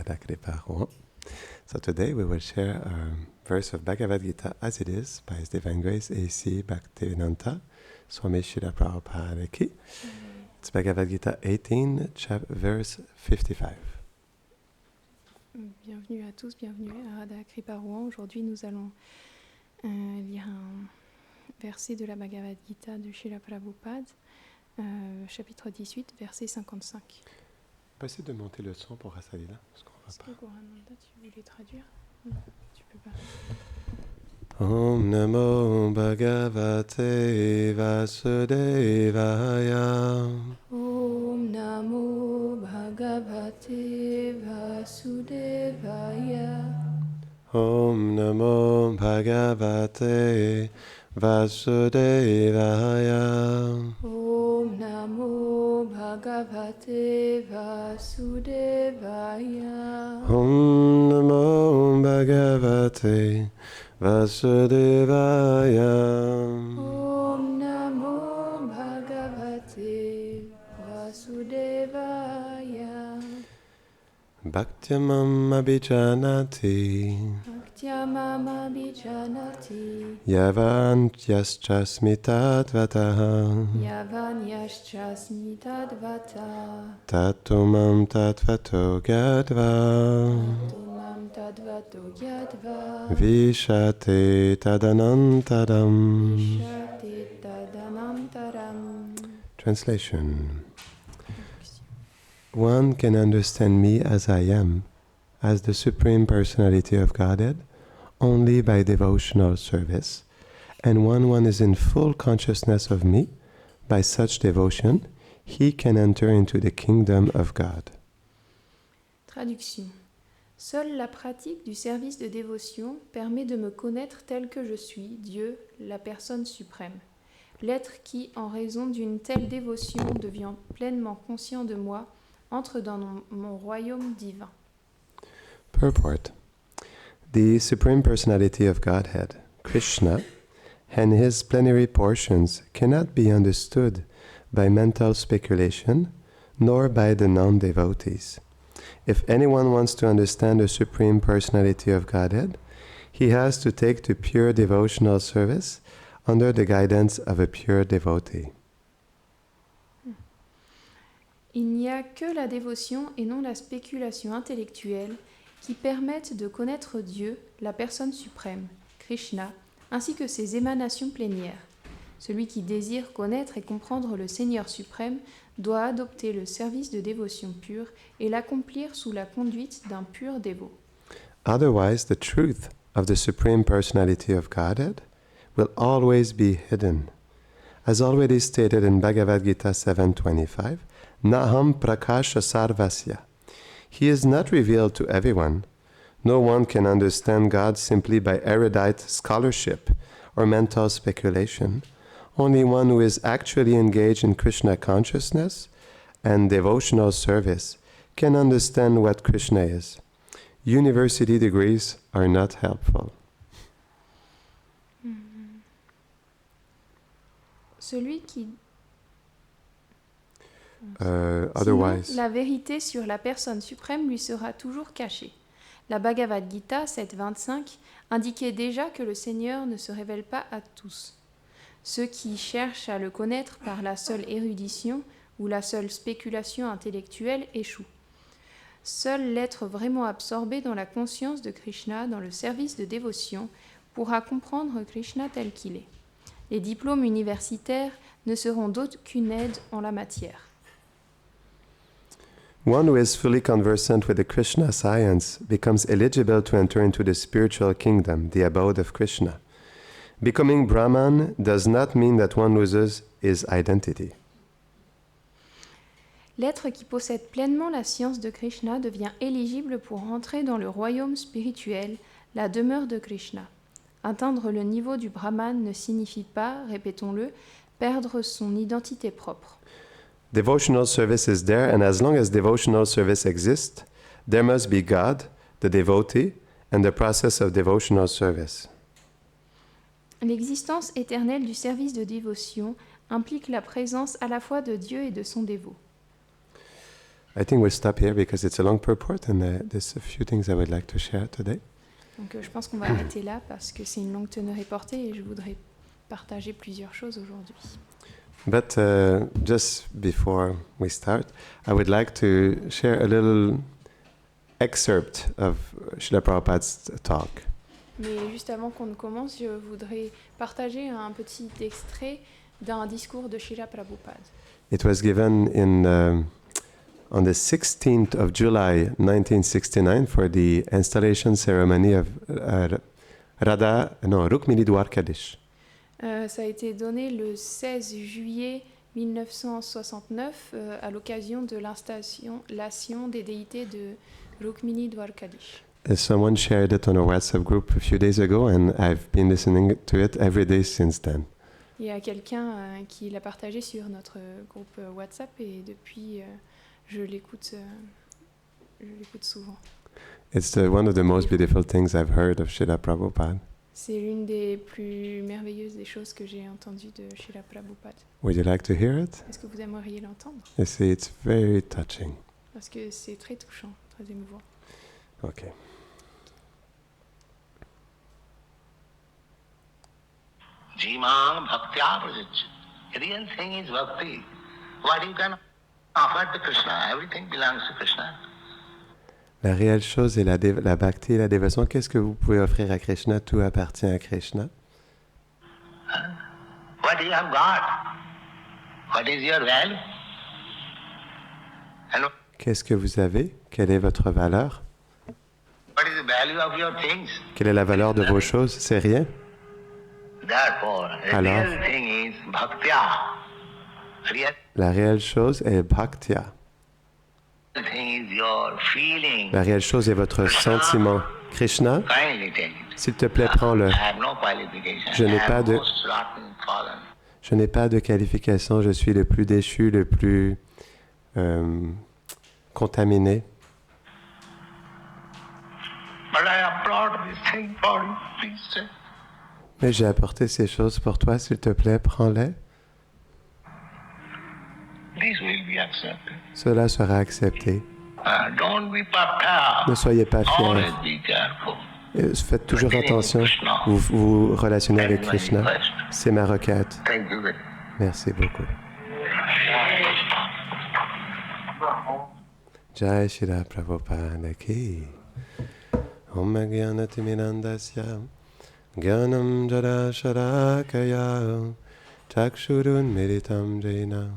Radhakripa Rouen. So today we will share a verse of Bhagavad Gita as it is by His Divine Grace A.C. Bhaktivedanta Swami Srila Prabhupada Ki. It's Bhagavad Gita 18, verse 55. Bienvenue à tous, bienvenue à Radhakripa Rouen. Aujourd'hui nous allons lire un verset de la Bhagavad Gita de Srila Prabhupada, chapitre 18, verset 55. On peut essayer de monter le son pour Rasalila, parce qu'on va Est-ce pas. que Gorananda, tu voulais traduire? Non, tu peux pas. Om Namo Bhagavate Vasudevaya. Om Namo Bhagavate Vasudevaya. Om Namo Bhagavate Vasudevaya. Om Namo Bhagavate Vasudevaya. Om Namo Bhagavate Vasudevaya. Om Namo Bhagavate Vasudevaya. Bhaktyamam abhijanati Bhaktyamam abhijanati yavan yaschasmi tadvataha Yavanyashchasmi tadvata tatumam tadvato gyadva Tumam tadvato yadva vishate tadanantaram. Vishati tadanantaram. Translation. One can understand me as I am, as the Supreme Personality of Godhead, only by devotional service, and when one is in full consciousness of me, by such devotion, he can enter into the kingdom of God. Traduction. Seule la pratique du service de dévotion permet de me connaître tel que je suis, Dieu, la personne suprême. L'être qui, en raison d'une telle dévotion, devient pleinement conscient de moi, entre dans mon royaume divin. Purport. The Supreme Personality of Godhead, Krishna, and his plenary portions cannot be understood by mental speculation, nor by the non-devotees. If anyone wants to understand the Supreme Personality of Godhead, he has to take to pure devotional service under the guidance of a pure devotee. Il n'y a que la dévotion et non la spéculation intellectuelle qui permettent de connaître Dieu, la personne suprême, Krishna, ainsi que ses émanations plénières. Celui qui désire connaître et comprendre le Seigneur suprême doit adopter le service de dévotion pure et l'accomplir sous la conduite d'un pur dévot. Otherwise, the truth of the Supreme Personality of Godhead will always be hidden. As already stated in Bhagavad Gita 7:25, Naham Prakasha Sarvasya. He is not revealed to everyone. No one can understand God simply by erudite scholarship or mental speculation. Only one who is actually engaged in Krishna consciousness and devotional service can understand what Krishna is. University degrees are not helpful. Celui qui Otherwise, Sinon, la vérité sur la personne suprême lui sera toujours cachée. La Bhagavad Gita 7.25 indiquait déjà que le Seigneur ne se révèle pas à tous. Ceux qui cherchent à le connaître par la seule érudition ou la seule spéculation intellectuelle échouent. Seul l'être vraiment absorbé dans la conscience de Krishna, dans le service de dévotion, pourra comprendre Krishna tel qu'il est. Les diplômes universitaires ne seront d'aucune aide en la matière. one who is fully conversant with the Krishna science becomes eligible to enter into the spiritual kingdom, the abode of Krishna. Becoming Brahman does not mean that one loses his identity. L'être qui possède pleinement la science de Krishna devient éligible pour entrer dans le royaume spirituel, la demeure de Krishna. Atteindre le niveau du Brahman ne signifie pas, répétons-le, perdre son identité propre. Devotional service is there, and as long as devotional service exists, there must be God, the devotee, and the process of devotional service. L'existence éternelle du service de dévotion implique la présence à la fois de Dieu et de son dévot. I think we'll stop here because it's a long purport and there's a few things I would like to share today. Donc je pense qu'on va arrêter là parce que c'est une longue teneur et portée et je voudrais partager plusieurs choses aujourd'hui. But just before we start, I would like to share a little excerpt of Srila Prabhupada's talk. Mais juste avant qu'on ne commence, je voudrais partager un petit extrait d'un discours de Srila Prabhupada. It was given on the 16th of July 1969 for the installation ceremony of Rukmini Dwarkadish. Ça a été donné le 16 juillet 1969 à l'occasion de l'installation des déités de Rukmini Dwarkadish. Someone shared it on a WhatsApp group a few days ago and I've been listening to it every day since then. Il y a quelqu'un qui l'a partagé sur notre groupe WhatsApp et depuis je l'écoute souvent. It's one of the most beautiful things I've heard of Srila Prabhupada. C'est l'une des plus merveilleuses des choses que j'ai entendues de Srila Prabhupada. Would you like to hear it? Est-ce que vous aimeriez l'entendre? You see, it's very touching. Parce que c'est très touchant, très émouvant. Okay. Jima bhaktya prajachyate. The real thing is bhakti. What you can offer to Krishna, everything belongs to Krishna. La réelle chose est la bhakti et la dévotion. Qu'est-ce que vous pouvez offrir à Krishna? Tout appartient à Krishna. What you have got? What is your value? And Qu'est-ce que vous avez? Quelle est votre valeur? what is the value of your things? Quelle est la valeur de vos choses? C'est rien. Therefore, the Alors? real thing is bhaktya. Real La réelle chose est bhaktya. thing is your feeling. La réelle chose est votre sentiment. Krishna, Kindly take it. s'il te plaît, prends-le. I have no qualification. Je n'ai I am pas de- most rotten fallen. Je n'ai pas de qualification, je suis le plus déchu, le plus contaminé. But I have brought this thing for you. Please take. Mais j'ai apporté ces choses pour toi, s'il te plaît, prends-les. This will be accepted. Cela sera accepté. Don't be puffed Ne up. soyez pas Always fiers. be careful. Faites toujours attention. Vous vous relationnez avec Krishna. C'est ma requête. Thank you very much. Merci beaucoup. Jai Shri Prabhupada ki. Om Jnanatimirandasya Jnanam Jara Sharakaya Chakshurun Militam Jena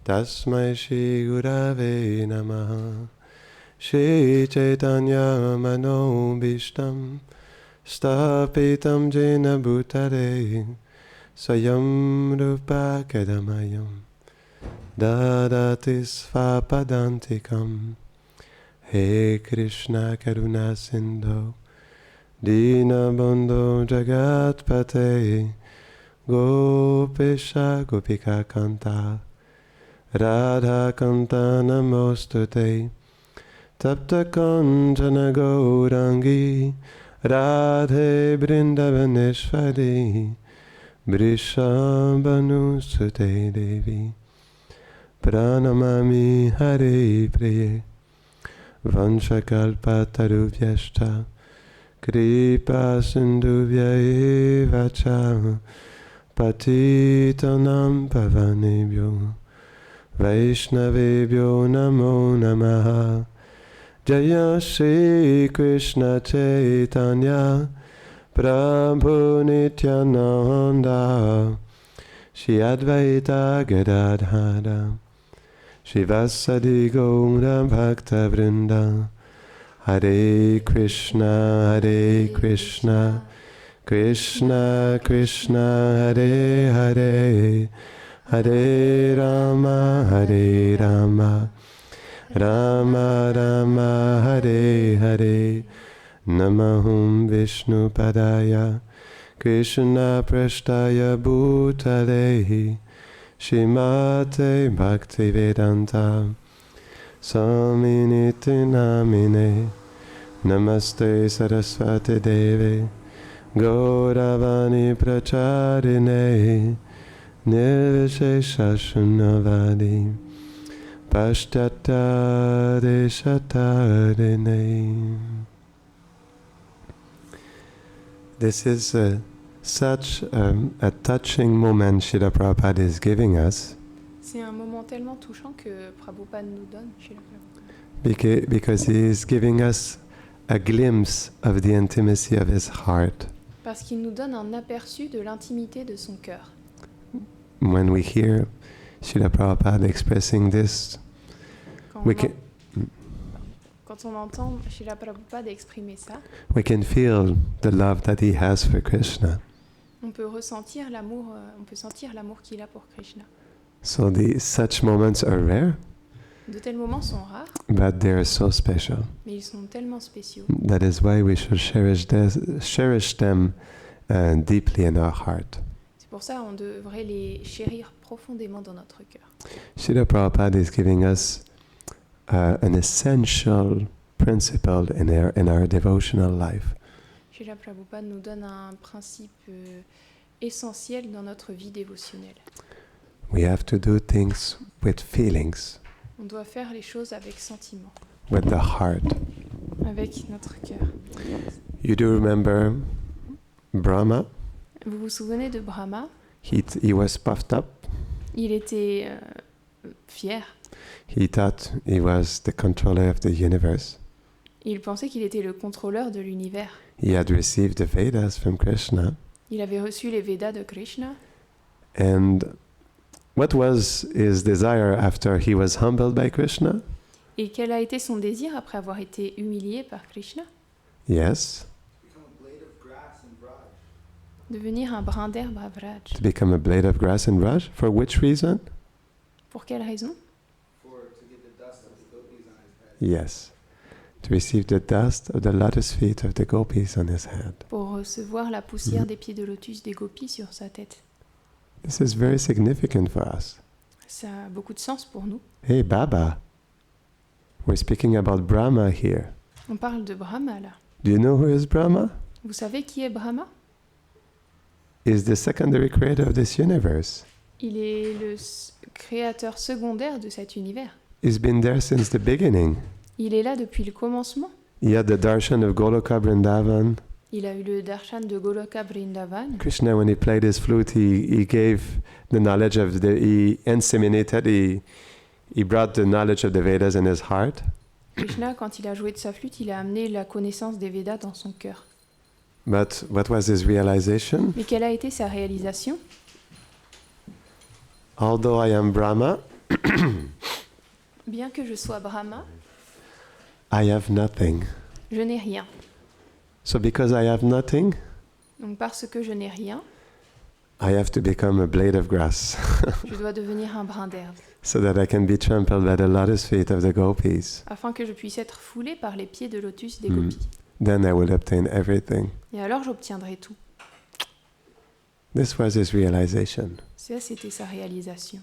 Tasmai Shri Gurave Namaha Shri Chaitanya Manobishtam Stapitam Jena Bhutare Swayam Rupa Kadamayam Dadati Svapadantikam He Krishna Karuna Sindhu Dina Bandhu Jagat Pate Gopesha Gopika Kanta Radha Kanta Namostute Tapta Kanjana Gaurangi Radhe Brindavaneshwari Vrishabhanu Sute Devi Pranamami Hare Priye Vanshakalpatarubhyashta Kripa Sindhuvya eva cha Patitanam Pavanebhyo Vaishnavebhyo Namo Namaha Jaya Shri Krishna Chaitanya Prabhu Nityananda Shri Advaita Gadadhara Shivasadi Gaura Bhakta Vrinda Hare Krishna Krishna Krishna Hare Hare Hare Rama Rama Rama Hare Hare Namahum Vishnu Padaya Krishna Prashtaya Bhutalehi Shrimate Bhaktivedanta Swaminiti Namine Namaste Saraswati Deve Gauravani Pracharine Nirvishesha Shunnavadi Pashtata deshata dene. This is such a touching moment Srila Prabhupada is giving us. C'est un moment tellement touchant que Prabhupada nous donne chez le Prabhupada. Because he is giving us a glimpse of the intimacy of his heart. Parce qu'il nous donne un aperçu de l'intimité de son cœur. When we hear Srila Prabhupada expressing this, Quand on entend Srila Prabhupada exprimer ça, we can feel the love that he has for Krishna. on peut ressentir l'amour, on peut sentir l'amour qu'il a pour Krishna. So such moments are rare, De tels moments sont rares, but they are so special. mais ils sont tellement spéciaux. That is why we should cherish them deeply in our heart. C'est pour ça qu'on devrait les chérir profondément dans notre cœur. Srila Prabhupada is giving us an essential principle in our devotional life. Srila Prabhupada nous donne un principe essentiel dans notre vie dévotionnelle. We have to do things with feelings, On doit faire les choses avec sentiment, with the heart. avec notre cœur. You do remember Brahma? Vous vous souvenez de Brahma? He was puffed up. Il était fier. He thought he was the controller of the universe. Il pensait qu'il était le contrôleur de l'univers. He had received the Vedas from Krishna. Il avait reçu les Védas de Krishna. And what was his desire after he was humbled by Krishna? Et quel a été son désir après avoir été humilié par Krishna? Yes, Devenir un brin d'herbe à Vraj. to become a blade of grass in Raj. For which reason? Pour quelle raison? Yes, to receive the dust of the lotus feet of the gopis on his head. Pour recevoir la poussière des pieds de lotus des gopis sur sa tête. This is very significant for us. Ça a beaucoup de sens pour nous. Hey, Baba, we're speaking about Brahma here. On parle de Brahma là. Do you know who is Brahma? Vous savez qui est Brahma? He's the secondary creator of this universe. Il est le créateur secondaire de cet univers. He's been there since the beginning. Il est là depuis le commencement. He had the darshan of Goloka Vrindavan. Il a eu le darshan de Goloka Vrindavan. Krishna, when he played his flute, he gave the knowledge of he inseminated, he brought the knowledge of the Vedas in his heart. Krishna, quand il a joué de sa flûte, il a amené la connaissance des Védas dans son cœur. But what was his realization? Mais quelle a été sa réalisation? Although I am Brahma, Bien que je sois Brahma, I have nothing. je n'ai rien. So because I have nothing, Donc parce que je n'ai rien, I have to become a blade of grass je dois devenir un brin d'herbe, so that I can be trampled by the lotus feet of the gopis. afin que je puisse être foulé par les pieds de lotus des Mm. gopis. Then I will obtain everything. Et alors j'obtiendrai tout. This was his realization. Ça, c'était sa réalisation.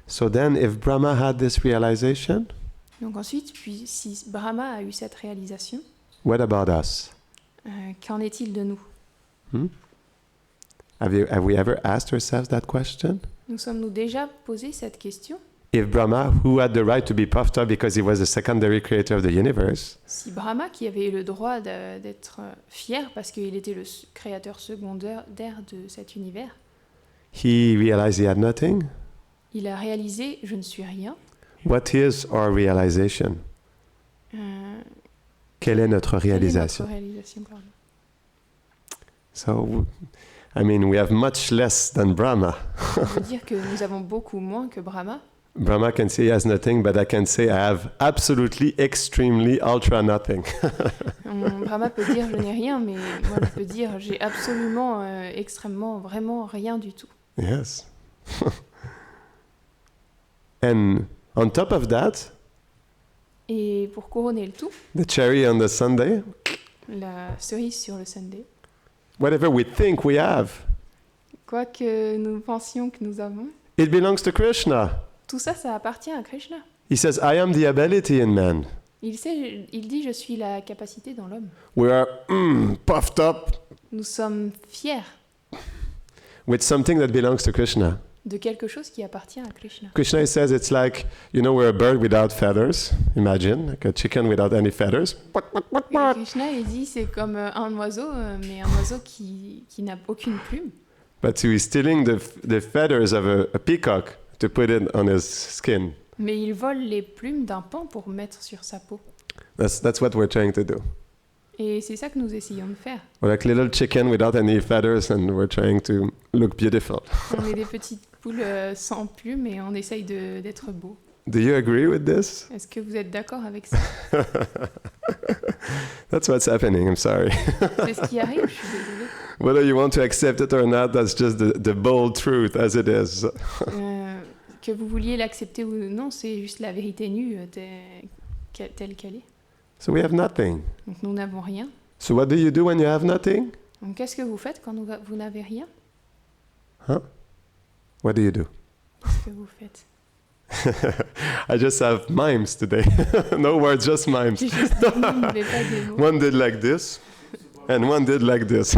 So then, if Brahma had this realization, Donc ensuite, puis, si Brahma a eu cette réalisation, what about us? qu'en est-il de nous? Have we ever asked ourselves that question? Nous sommes-nous déjà posé cette question? If Brahma, who had the right to be puffed up because he was the secondary creator of the universe, Si Brahma, qui avait le droit d'être fier parce qu'il était le créateur secondaire de cet univers, he realized he had nothing, il a réalisé « je ne suis rien what is our realization? » Quelle est notre réalisation? Pardon. So, I mean, we have much less than Brahma. Ça veut dire que nous avons beaucoup moins que Brahma. Brahma can say he has nothing, but I can say I have absolutely, extremely, ultra nothing. Brahma peut dire « je n'ai rien », mais moi je peux dire « j'ai absolument, extrêmement, vraiment rien du tout ». Yes. And on top of that, Et pour couronner le tout, the cherry on the sundae, la cerise sur le sundae, whatever we think we have, quoi que nous pensions que nous avons, it belongs to Krishna. tout ça, ça appartient à Krishna. He says, I am the ability in man. Il dit « je suis la capacité dans l'homme We are puffed up ». Nous sommes fiers With something that belongs to Krishna. de quelque chose qui appartient à Krishna. Krishna he says it's like, we're a bird without feathers. Imagine, like a chicken without any feathers. Et Krishna il dit c'est comme un oiseau, mais un oiseau qui n'a aucune plume. But he's stealing the feathers of a peacock to put it on his skin. Mais il vole les plumes d'un paon pour mettre sur sa peau. That's what we're trying to do. Et c'est ça que nous essayons de faire. We're like little chicken without any feathers and we're trying to look beautiful. On est des petites poules sans plumes et on essaye d'être beau. Do you agree with this? Est-ce que vous êtes d'accord avec ça? That's what's happening, I'm sorry. C'est ce qui arrive, je suis désolée. Whether you want to accept it or not, that's just the bold truth as it is. Que vous vouliez l'accepter ou non, c'est juste la vérité nue telle qu'elle est. So we have nothing. Donc nous n'avons rien. So what do you do when you have nothing? Donc qu'est-ce que vous faites quand vous n'avez rien? Huh? What do you do? Qu'est-ce que vous faites? I just have mimes today. No words, just mimes. J'ai juste des mots, mais pas des mots. One did like this, and one did like this.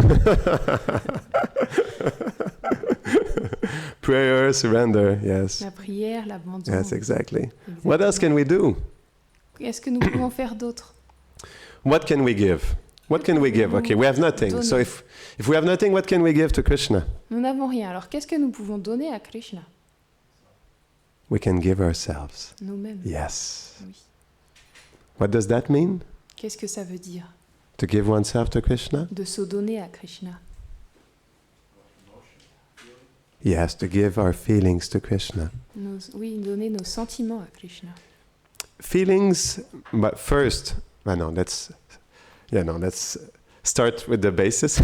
Prayer, surrender, yes. La prière, l'abandon. Yes, exactly. Exactement. What else can we do? Qu'est-ce que nous pouvons faire d'autre? What can we give? What can we give? Okay, we have nothing. So if we have nothing, what can we give to Krishna? Nous n'avons rien. Alors qu'est-ce que nous pouvons donner à Krishna? We can give ourselves. Nous-mêmes. Yes. Oui. What does that mean? Qu'est-ce que ça veut dire? To give oneself to Krishna? De se donner à Krishna. Yes, to give our feelings to Krishna. Oui, donner nos sentiments à Krishna. Feelings, but first, let's start with the basis.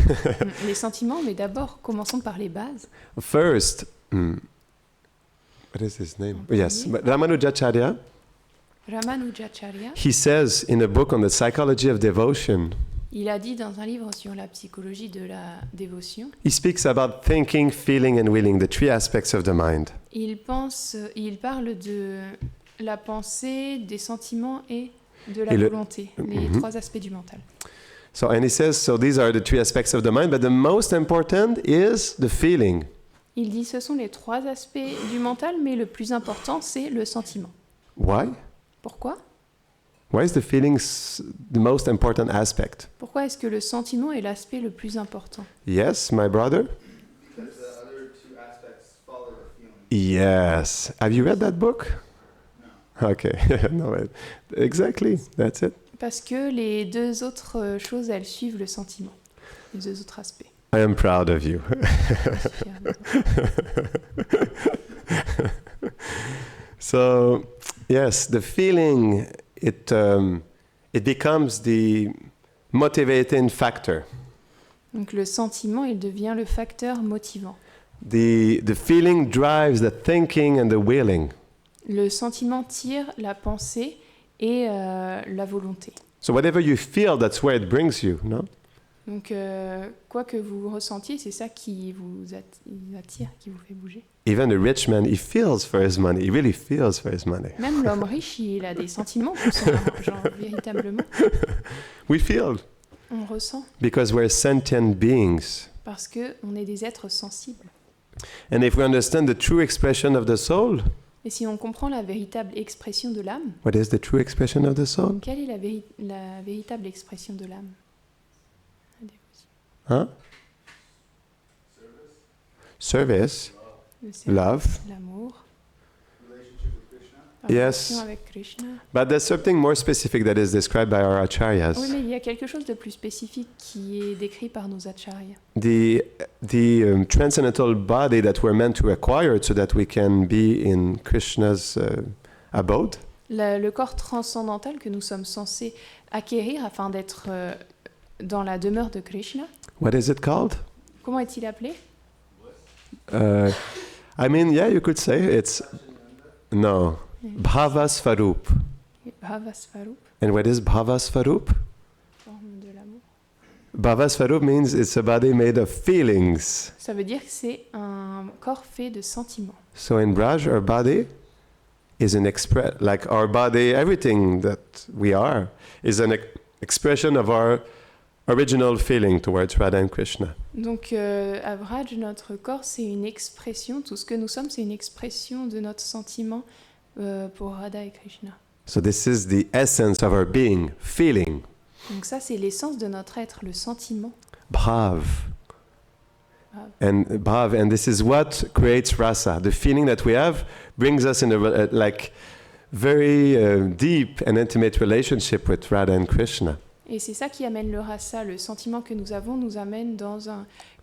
Les sentiments, mais d'abord, commençons par les bases. First, what is his name? Yes, but Ramanujacharya, Ramanujacharya, he says in a book on the psychology of devotion, il a dit dans un livre sur la psychologie de la dévotion, he speaks about thinking, feeling, and willing, the three aspects of the mind. il parle de la pensée, des sentiments et de la volonté, les trois aspects du mental. So, and he says, so these are the three aspects of the mind, but the most important is the feeling. Il dit ce sont les trois aspects du mental, mais le plus important, c'est le sentiment. Why? Pourquoi? Why is the feeling the most important aspect? Pourquoi est-ce que le sentiment est l'aspect le plus important? Yes, my brother? Because the other two aspects follow the feeling. Yes. Have you read that book? No. Okay. No, exactly. That's it. Parce que les deux autres choses, elles suivent le sentiment. Les deux autres aspects. I am proud of you. Je suis fière de toi. So, yes, the feeling, it becomes the motivating factor. Donc le sentiment, il devient le facteur motivant. The feeling drives the thinking and the willing. Le sentiment tire la pensée et la volonté. So whatever you feel, that's where it brings you, no? Donc quoi que vous ressentiez, c'est ça qui vous attire, qui vous fait bouger. Even a rich man, he feels for his money. He really feels for his money. Même l'homme riche, il a des sentiments pour son argent, véritablement. We feel. On ressent. Because we're sentient beings. Parce qu'on est des êtres sensibles. And if we understand the true expression of the soul, Et si on comprend la véritable expression de l'âme, what is the true expression of the soul? quelle est la véritable expression de l'âme? Huh? Service, Le service, love. l'amour, Relationship with Krishna. la Yes. relation avec Krishna. But there's something more specific that is described by our acharyas. Oui, mais il y a quelque chose de plus spécifique qui est décrit par nos acharyas. The transcendental body that we're meant to acquire so that we can be in Krishna's abode. Le corps transcendantal que nous sommes censés acquérir afin d'être dans la demeure de Krishna. What is it called? Comment est-il appelé? I mean, yeah, you could say it's no Bhava Svarup. Bhava Svarup, And what is Bhava Svarup? forme de l'amour. Bhava Svarup means it's a body made of feelings. Ça veut dire que c'est un corps fait de sentiments. So in Braj, our body is an like our body, everything that we are is an expression of our original feeling towards Radha and Krishna. Donc, à Vraj, notre corps, c'est une expression, tout ce que nous sommes, c'est une expression de notre sentiment pour Radha et Krishna. So this is the essence of our being, feeling, Donc ça, c'est l'essence de notre être, le sentiment. bhav. And this is what creates rasa. The feeling that we have brings us in a very deep and intimate relationship with Radha and Krishna. Et c'est ça qui amène le rasa, le sentiment que nous avons nous amène dans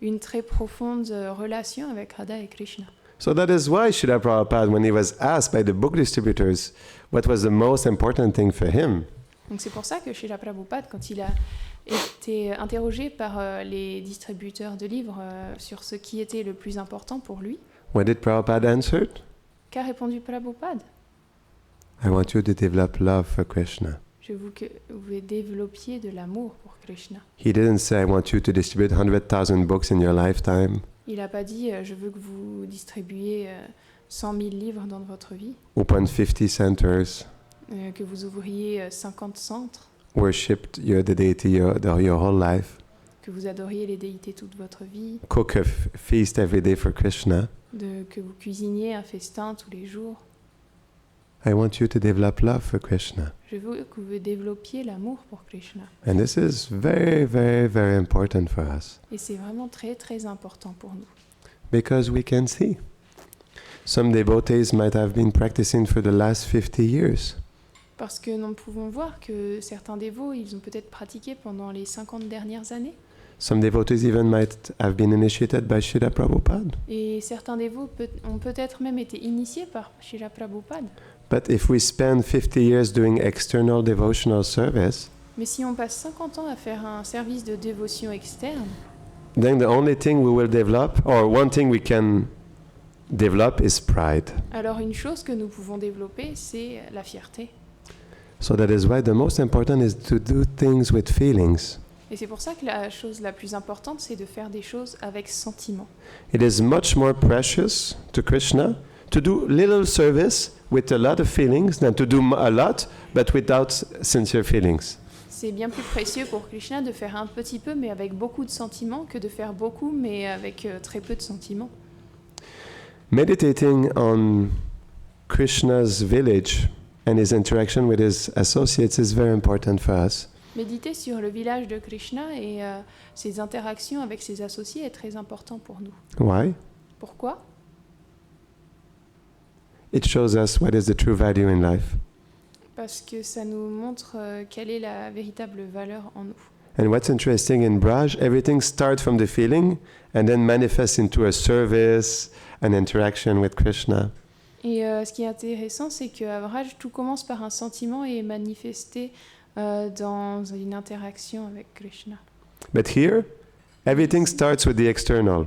une très profonde relation avec Radha et Krishna. So that is why Srila Prabhupada, when he was asked by the book distributors what was the most important thing for him, Donc c'est pour ça que Srila Prabhupada, quand il a été interrogé par les distributeurs de livres sur ce qui était le plus important pour lui, what did Prabhupada answer? qu'a répondu Prabhupada? I want you to develop love for Krishna. Je veux que vous développiez de l'amour pour Krishna. He didn't say, I want you to distribute 100,000 books in your lifetime. Il n'a pas dit je veux que vous distribuiez 100 000 livres dans votre vie, Open 50 centers. que vous ouvriez 50 centres, Worshipped the deity your whole life. que vous adoriez les déités toute votre vie, Cook a feast every day for Krishna. que vous cuisiniez un festin tous les jours. I want you to develop love for Krishna. Je veux que vous développiez l'amour pour Krishna. And this is very, very, very important for us. Et c'est vraiment très, très important pour nous. Because we can see. Some devotees might have been practicing for the last 50 years. Parce que nous pouvons voir que certains dévots, ils ont peut-être pratiqué pendant les 50 dernières années. Some devotees even might have been initiated by Srila Prabhupada. Et certains dévots ont peut-être même été initiés par Srila Prabhupada. But if we spend 50 years doing external devotional service, Mais si on passe 50 ans à faire un service de dévotion externe, then the only thing we will develop, or one thing we can develop, is pride. alors une chose que nous pouvons développer, c'est la fierté. So that is why the most important is to do things with feelings. Et c'est pour ça que la chose la plus importante, c'est de faire des choses avec sentiment. It is much more precious to Krishna to do little service with a lot of feelings than to do a lot but without sincere feelings. C'est bien plus précieux pour Krishna de faire un petit peu mais avec beaucoup de sentiments que de faire beaucoup mais avec très peu de sentiments. Meditating on Krishna's village and his interaction with his associates is very important for us. Méditer sur le village de Krishna et ses interactions avec ses associés est très important pour nous. Why? Pourquoi? It shows us what is the true value in life. Parce que ça nous montre quelle est la véritable valeur en nous. And what's interesting in Braj, everything starts from the feeling and then manifests into a service, an interaction with Krishna. Et ce qui est intéressant, c'est qu'à Vraj, tout commence par un sentiment et est manifesté dans une interaction avec Krishna. But here, everything starts with the external,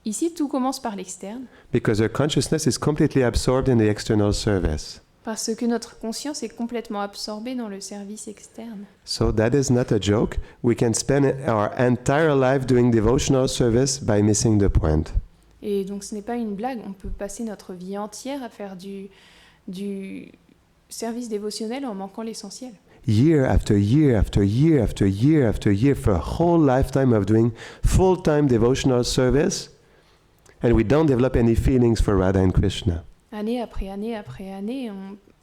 Ici, tout commence par l'externe, because our consciousness is completely absorbed in the external service. parce que notre conscience est complètement absorbée dans le service externe. So that is not a joke. We can spend our entire life doing devotional service by missing the point. Et donc ce n'est pas une blague, on peut passer notre vie entière à faire du service dévotionnel en manquant l'essentiel. Year after year after year after year after year, for a whole lifetime of doing full-time devotional service, and we don't develop any feelings for Radha and Krishna. Année après année après année,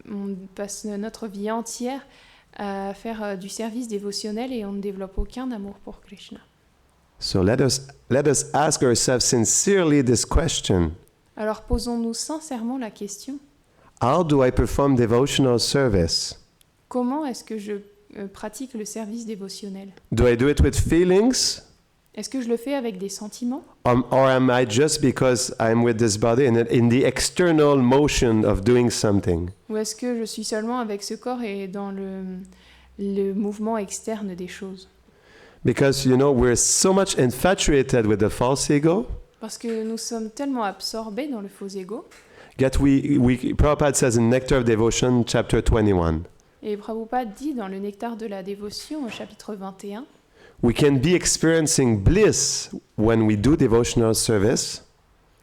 on passe notre vie entière à faire du service dévotionnel et on ne développe aucun amour pour Krishna. So let us ask ourselves sincerely this question. Alors posons-nous sincèrement la question, How do I perform devotional service? comment est-ce que je pratique le service dévotionnel? Do I do it with feelings? Est-ce que je le fais avec des sentiments? Or am I just because I'm with this body and in the external motion of doing something? Ou est-ce que je suis seulement avec ce corps et dans le mouvement externe des choses? Because, we're so much infatuated with the false ego. Parce que nous sommes tellement absorbés dans le faux ego. Yet Prabhupada says in Nectar of Devotion, chapter 21, Et Prabhupada dit dans le Nectar de la dévotion au chapitre 21, we can be experiencing bliss when we do devotional service,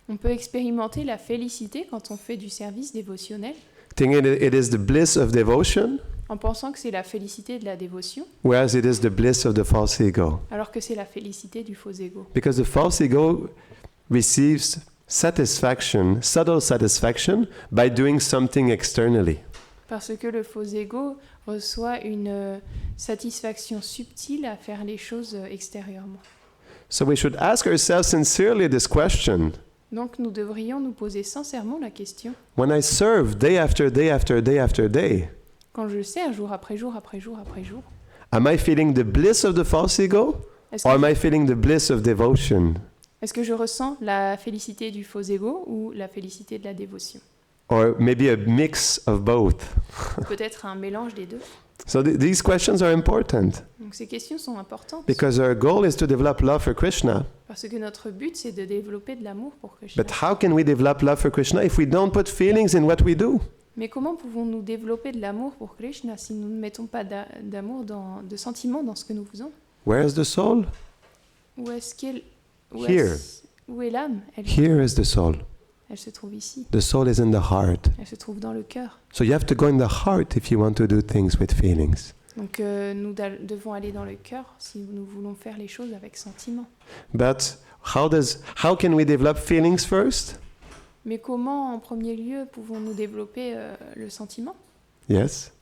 on peut expérimenter la félicité quand on fait du service dévotionnel, thinking it is the bliss of devotion, en pensant que c'est la félicité de la dévotion, whereas it is the bliss of the false ego. alors que c'est la félicité du faux ego. Because the false ego receives satisfaction, subtle satisfaction, by doing something externally. Parce que le faux ego reçoit une satisfaction subtile à faire les choses extérieurement. So we should ask ourselves sincerely this question. Donc nous devrions nous poser sincèrement la question, When I serve day after day after day after day, quand je sers jour après jour après jour après jour, am I feeling the bliss of the false ego, est-ce or am que, I feeling the bliss of devotion? est-ce que je ressens la félicité du faux ego ou la félicité de la dévotion? Or maybe a mix of both. Peut-être un mélange des deux. So these questions are important Donc ces questions sont importantes because our goal is to develop love for Krishna. parce que notre but c'est de développer de l'amour pour Krishna. But how can we develop love for Krishna if we don't put feelings in what we do? Mais comment pouvons-nous développer de l'amour pour Krishna si nous ne mettons pas d'amour, de sentiments dans ce que nous faisons? Where is the soul? Où est-ce qu'elle... Here. Où est l'âme? Here is the soul. Elle se trouve ici. The soul is in the heart. Elle se trouve dans le cœur. So you have to go in the heart if you want to do things with feelings. Donc nous devons aller dans le cœur si nous voulons faire les choses avec sentiment. But how can we develop feelings first? Mais comment en premier lieu pouvons-nous développer le sentiment? Yes.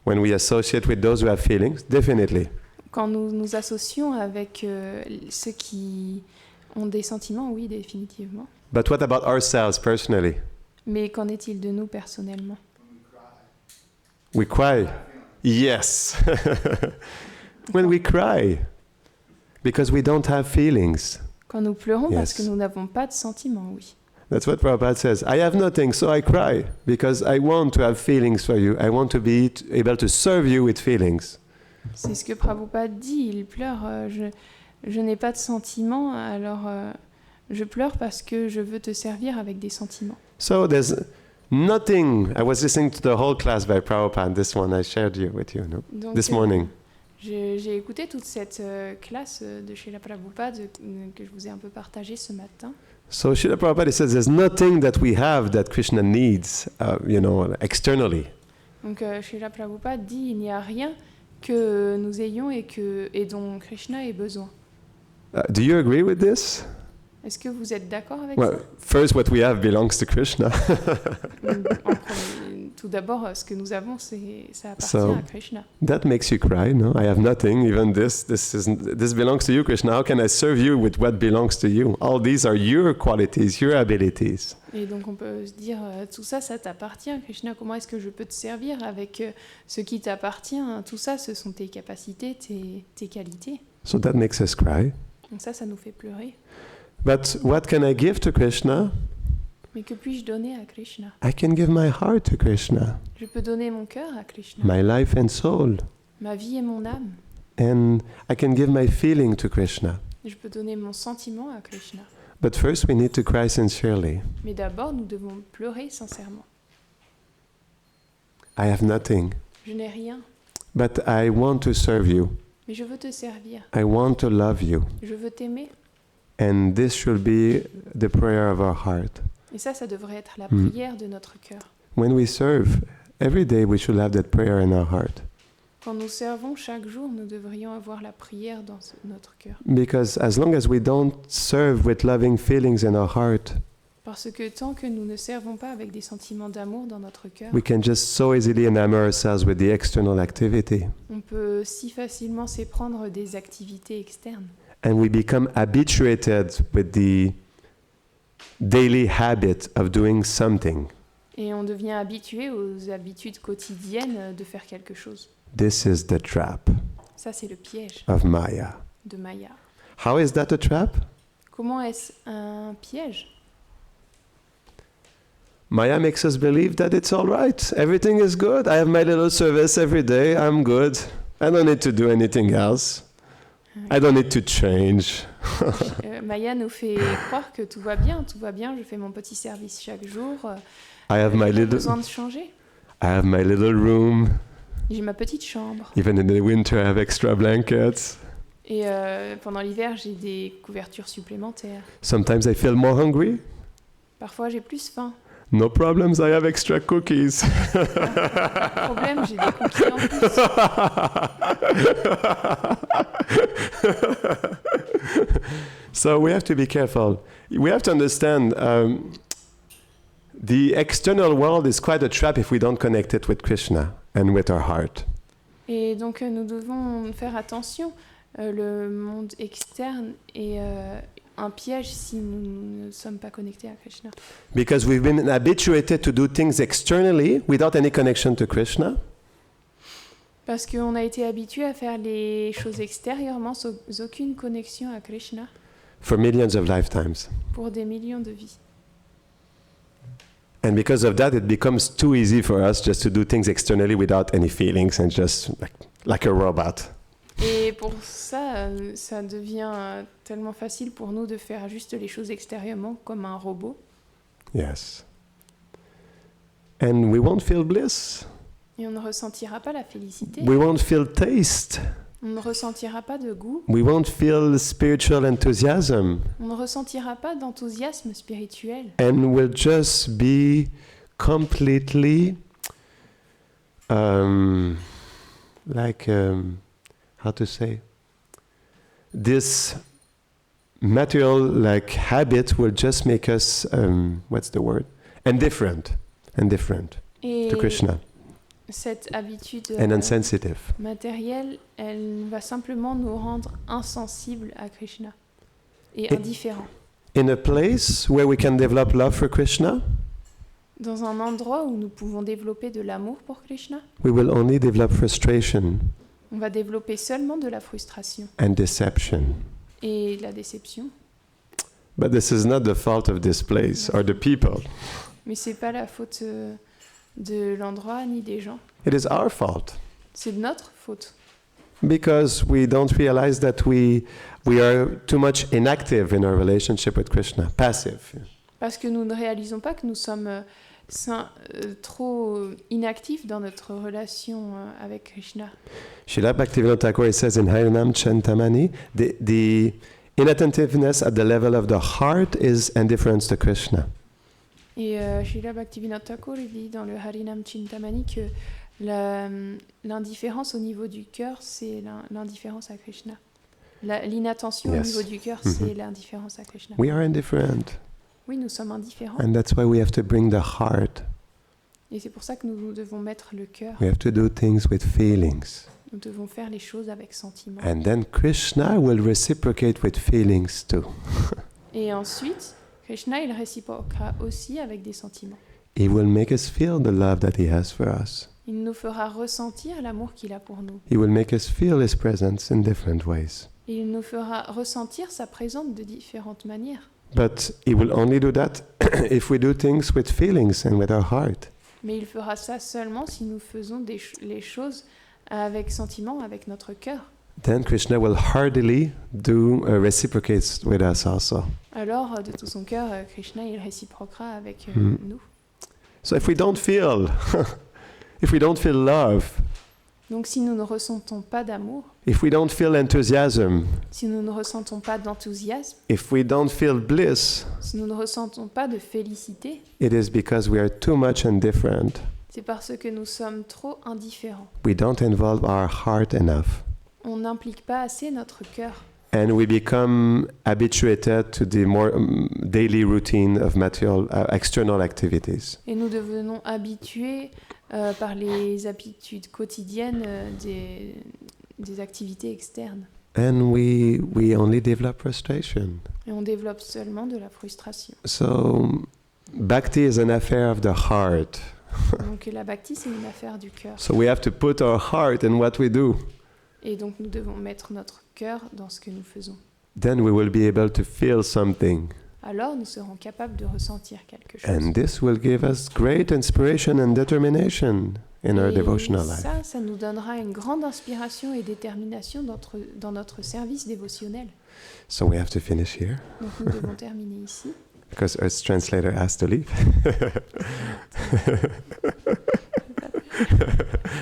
When we associate with those who have feelings, definitely. Quand nous nous associons avec ceux qui ont des sentiments, oui, définitivement. But what about ourselves personally? Mais qu'en est-il de nous personnellement? We cry. Yes. When we cry because we don't have feelings. Quand nous pleurons parce Yes. que nous n'avons pas de sentiments, oui. That's what Prabhupada says. I have nothing, so I cry because I want to have feelings for you. I want to be able to serve you with feelings. C'est ce que Prabhupada dit, il pleure. Je n'ai pas de sentiments, alors je pleure parce que je veux te servir avec des sentiments. So there's nothing. I was listening to the whole class by Prabhupada. This one I shared with you, no? Donc, This morning. J'ai écouté toute cette classe de Srila Prabhupada que je vous ai un peu partagée ce matin. So Srila Prabhupada says there's nothing that we have that Krishna needs, externally. Donc Srila Prabhupada dit il n'y a rien que nous ayons et dont Krishna ait besoin. Do you agree with this? Est-ce que vous êtes d'accord avec Well, first, what we have belongs to Krishna. ça? Tout d'abord, ce que nous avons, ça appartient So- à Krishna. That makes you cry, no? I have nothing, even this belongs to you, Krishna. How can I serve you with what belongs to you? All these are your qualities, your abilities. Et donc on peut se dire, tout ça, ça t'appartient, Krishna. Comment est-ce que je peux te servir avec ce qui t'appartient? Tout ça, ce sont tes capacités, tes qualités. So that makes us cry. Donc ça nous fait pleurer. But what can I give to Krishna? Mais que puis-je donner à Krishna? I can give my heart to Krishna, Je peux donner mon cœur à Krishna, my life and soul. ma vie et mon âme. And I can give my feeling to Krishna. Je peux donner mon sentiment à Krishna. But first, we need to cry sincerely. Mais d'abord, nous devons pleurer sincèrement. I have nothing, Je n'ai rien, but I want to serve you. mais je veux te servir. I want to love you. Je veux t'aimer. And this should be the prayer of our heart. Et ça devrait être la Mm. prière de notre cœur. When we serve, every day we should have that prayer in our heart. Quand nous servons chaque jour, nous devrions avoir la prière dans notre cœur. Because as long as we don't serve with loving feelings in our heart, Parce que tant que nous ne servons pas avec des sentiments d'amour dans notre cœur, we can just so easily enamor ourselves with the external activity. on peut si facilement s'éprendre des activités externes. And we become habituated with the daily habit of doing something. Et on devient habitué aux habitudes quotidiennes de faire quelque chose. This is the trap Ça, c'est le piège of Maya. de Maya. How is that a trap? Comment est-ce un piège? Maya makes us believe that it's all right. Everything is good. I have my little service every day. I'm good. I don't need to do anything else. I don't need to change. Maya nous fait croire que tout va bien, je fais mon petit service chaque jour. I have my J'ai pas little besoin de changer. I have my little room. J'ai ma petite chambre. Even in the winter, I have extra blankets. Et pendant l'hiver, j'ai des couvertures supplémentaires. Sometimes I feel more hungry. Parfois, j'ai plus faim. No problems, I have extra cookies. Problème, j'ai des cookies en plus. So we have to be careful. We have to understand the external world is quite a trap if we don't connect it with Krishna and with our heart. Et donc nous devons faire attention. Le monde externe est un piège si nous ne sommes pas connectés à Krishna. Because we've been habituated to do things externally without any connection to Krishna. Parce qu'on a été habitué à faire les choses extérieurement sans aucune connexion à Krishna For millions of lifetimes. pour des millions de vies. And because of that, it becomes too easy for us just to do things externally without any feelings and just like a robot. Et pour ça, ça devient tellement facile pour nous de faire juste les choses extérieurement comme un robot. Yes. And we won't feel bliss. Et on ne ressentira pas la félicité. We won't feel taste. On ne ressentira pas de goût. We won't feel spiritual enthusiasm. On ne ressentira pas d'enthousiasme spirituel. And we'll just be completely how to say, this material habit will just make us what's the word, indifferent Et to Krishna cette habitude and insensitive. matérielle, elle va simplement nous rendre insensibles à Krishna et indifférents. In a place where we can develop love for Krishna, Dans un endroit où nous pouvons développer de l'amour pour Krishna, we will only develop frustration on va développer seulement de la frustration and deception. et la déception. But this is not the fault of this place or the people. Mais c'est pas la faute de l'endroit ni des gens. It is our fault. C'est de notre faute. Because we don't realize that we are too much inactive in our relationship with Krishna, passive. Parce que nous ne réalisons pas que nous sommes trop inactifs dans notre relation avec Krishna. Srila Bhaktivinoda Thakur says in Harinam Chintamani, the inattentiveness at the level of the heart is indifference to Krishna. Et Srila Bhaktivinoda Thakur il dit dans le Harinam Chintamani que l'indifférence au niveau du cœur, c'est l'indifférence à Krishna. L'inattention au niveau du cœur, c'est l'indifférence à Krishna. We are indifferent. Oui, nous sommes indifférents. And that's why we have to bring the heart. Et c'est pour ça que nous devons mettre le cœur. We have to do things with feelings. Nous devons faire les choses avec sentiment. And then Krishna will reciprocate with feelings too. Et ensuite, Krishna, il réciproquera aussi avec des sentiments. He will make us feel the love that he has for us. Il nous fera ressentir l'amour qu'il a pour nous. He will make us feel his presence in different ways. Et il nous fera ressentir sa présence de différentes manières. But he will only do that if we do things with feelings and with our heart. Mais il fera ça seulement si nous faisons les choses avec sentiment, avec notre cœur. Then Krishna will heartily reciprocate with us also. Alors, de tout son cœur, Krishna, il réciproquera avec nous. So if we don't feel love, Donc si nous ne ressentons pas d'amour, if we don't feel enthusiasm, si nous ne ressentons pas d'enthousiasme, if we don't feel bliss, si nous ne ressentons pas de félicité, it is because we are too much indifferent. c'est parce que nous sommes trop indifférents. We don't involve our heart enough. On n'implique pas assez notre cœur. And we become habituated to the more daily routine of material external activities. Et nous devenons habitués par les habitudes quotidiennes des activités externes. And we only develop frustration. Et on développe seulement de la frustration. So bhakti is an affair of the heart. Donc la bhakti, c'est une affaire du cœur. So we have to put our heart in what we do. Et donc nous devons mettre notre cœur dans ce que nous faisons. Then we will be able to feel something. Alors nous serons capables de ressentir quelque chose. And this will give us great inspiration and determination in our devotional life. Ça nous donnera une grande inspiration et détermination dans notre service dévotionnel. So we have to finish here. Donc nous devons terminer ici. Because our translator has to leave.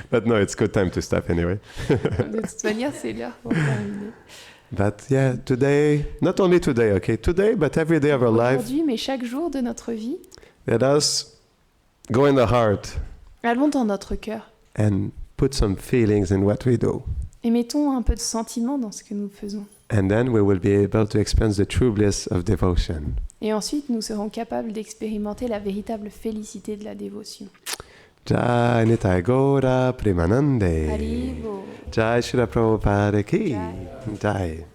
But no, it's good time to stop anyway. De toute manière, c'est l'heure pour terminer. But yeah, today, not only today, okay, today, but every day of our life, Aujourd'hui, mais chaque jour de notre vie, let us Go in the heart Allons dans notre cœur and put some feelings in what we do. et mettons un peu de sentiment dans ce que nous faisons. And then we will be able to experience the true bliss of devotion. Et ensuite, nous serons capables d'expérimenter la véritable félicité de la dévotion. Jai Nitai Gaura Premanande. Haribo. Jai Shri Prabhupada Ki. Jai. Jai.